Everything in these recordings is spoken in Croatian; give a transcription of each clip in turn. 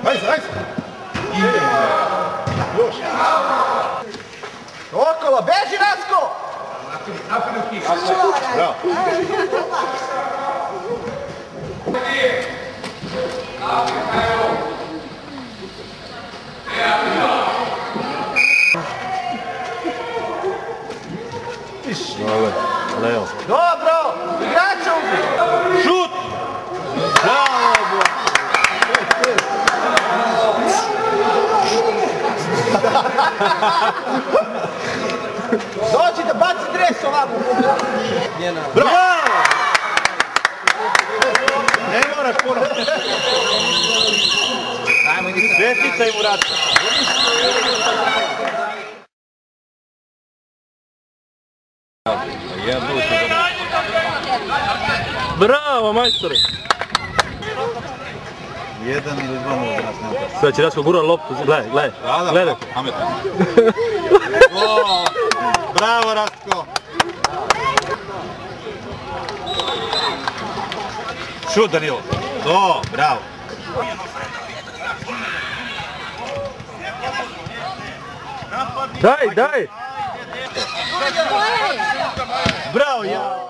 Ajde, ajde. Još. Okolo, beži Rasko! Bravo. Leo. Dobro! Igrača ubi! Šut! Bravo! Dođi da baci dres ovako! Bravo! Ne moraš puno. Čestica i Muraca. Bravo, majstore! Jedan ili dva možda nas ne upravo. Sve će Rasko gura loptu, gledaj. Da, pametan. Bravo, Rasko! Šut, Danilo. Bravo. Daj! Bravo, ja!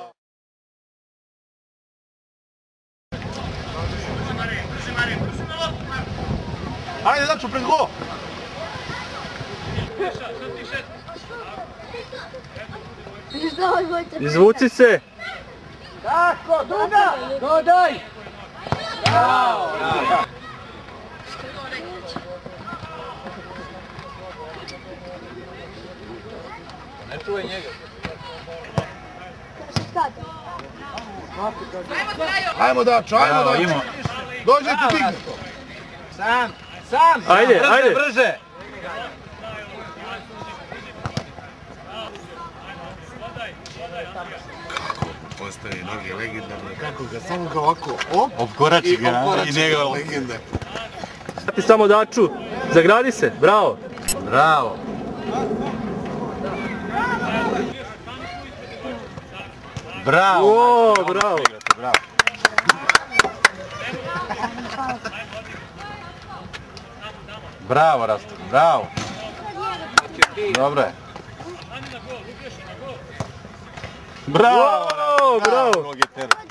Ajde, Dačo, pred go! Izvuci se! Tako, Duga! Dodaj! Bravo! Ne čuvaj njega. Ajmo Dačo, ajmo Dačo! Dođe ti digne to! Sam! Ajde! Brže! Postavi noge legendarno, kako ga samo ga ovako Opkorači ga i njega legende. Ti samo Daču, zagradi se, bravo! Bravo! O, bravo! Bravo, Rasto, bravo! Dobro je. Bravo! Mnogi teret.